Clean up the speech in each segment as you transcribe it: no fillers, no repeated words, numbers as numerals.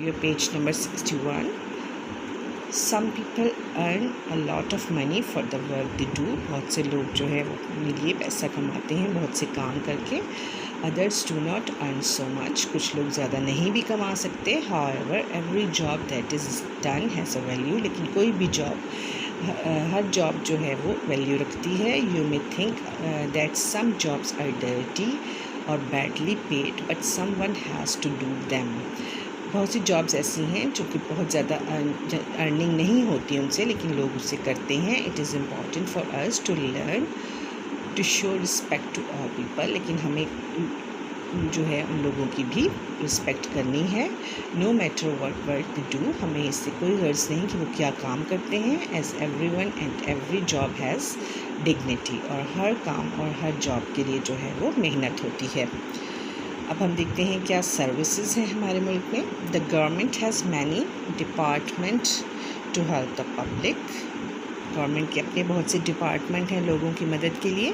your page number 61. Some people earn a lot of money for the work they do. बहुत से लोग जो है वो अपने लिए पैसा कमाते हैं बहुत से काम करके. Others do not earn so much. कुछ लोग ज़्यादा नहीं भी कमा सकते. However, every job that is done has a value. लेकिन कोई भी जॉब हर जॉब जो है वो वैल्यू रखती है. You may think that some jobs are dirty or badly paid, but someone has to do them. बहुत सी जॉब्स ऐसी हैं जो कि बहुत ज़्यादा अर्निंग नहीं होती उनसे, लेकिन लोग उसे करते हैं. It is important for us to learn to show respect to all people. लेकिन हमें जो है उन लोगों की भी रिस्पेक्ट करनी है. No matter what work they do. हमें इससे कोई गर्ज नहीं कि वो क्या काम करते हैं. As everyone and every job has dignity. और हर काम और हर जॉब के लिए जो है वो मेहनत होती है. अब हम देखते हैं क्या सर्विसेज हैं हमारे मुल्क में. The government has many department to help the public. Government के अपने बहुत से डिपार्टमेंट हैं लोगों की मदद के लिए.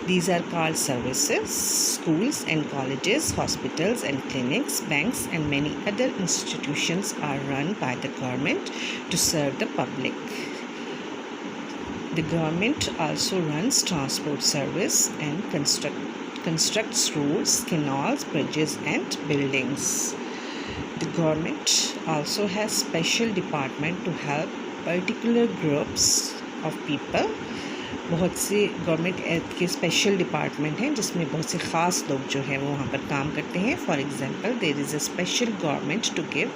These are called services. Schools and colleges, hospitals and clinics, banks and many other institutions are run by the government to serve the public. The government also runs transport service and constructs roads, canals, bridges and buildings. The government also has special department to help particular groups of people. बहुत से government के special department हैं जिसमें बहुत से ख़ास लोग जो हैं वो वहाँ पर काम करते हैं. For example, there is a special government to give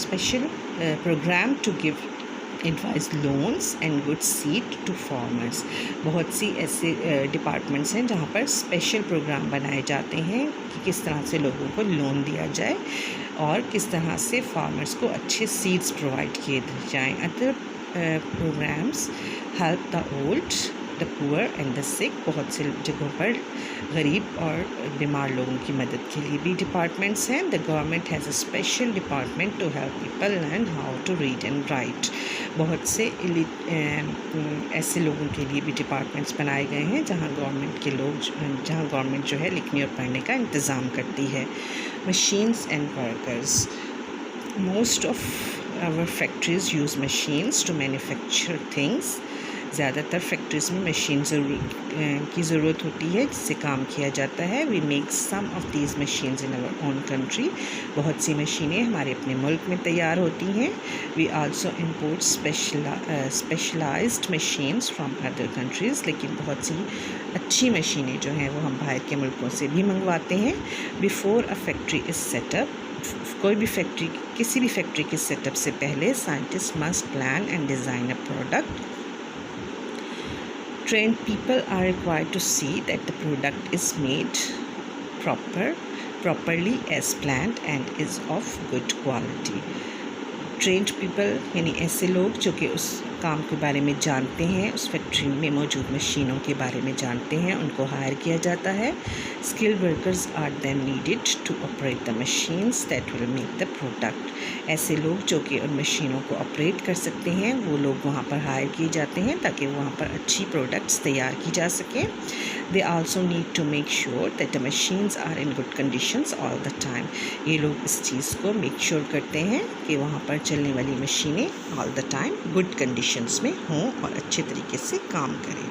special program to give advice loans and good seed to farmers. बहुत सी ऐसे डिपार्टमेंट्स हैं जहाँ पर स्पेशल प्रोग्राम बनाए जाते हैं कि किस तरह से लोगों को लोन दिया जाए और किस तरह से फार्मर्स को अच्छे सीड्स प्रोवाइड किए जाएँ. Other programs help the old, the poor and the sick. बहुत से जगहों पर गरीब और बीमार लोगों की मदद के लिए भी डिपार्टमेंट्स हैं. The government has a special department to help people learn how to read and write. बहुत से ऐसे लोगों के लिए भी डिपार्टमेंट्स बनाए गए हैं जहाँ गवर्नमेंट जो है लिखने और पढ़ने का इंतज़ाम करती है. Machines and workers. Most of our factories use machines to manufacture things. ज़्यादातर फैक्ट्रीज़ में मशीन की ज़रूरत होती है जिससे काम किया जाता है. We make some of these machines in our own country. बहुत सी मशीनें हमारे अपने मुल्क में तैयार होती हैं. We also import specialized machines from other countries. लेकिन बहुत सी अच्छी मशीनें जो हैं वो हम बाहर के मुल्कों से भी मंगवाते हैं. Before a factory is setup. किसी भी फैक्ट्री के सेटअप से पहले scientist must plan and design a product. Trained people are required to see that the product is made properly as planned and is of good quality. Trained people यानी ऐसे लोग जो कि उस काम के बारे में जानते हैं, उस फैक्ट्री में मौजूद मशीनों के बारे में जानते हैं, उनको हायर किया जाता है. Skilled workers are then needed to operate the machines that will make the product. ऐसे लोग जो कि उन मशीनों को ऑपरेट कर सकते हैं वो लोग वहाँ पर हायर किए जाते हैं ताकि वहाँ पर अच्छी प्रोडक्ट्स तैयार की जा सकें. They also need to make sure that the machines are in good conditions all the time. ये लोग इस चीज़ को मेक श्योर करते हैं कि वहाँ पर चलने वाली मशीनें all the time good conditions में हों और अच्छे तरीके से काम करें.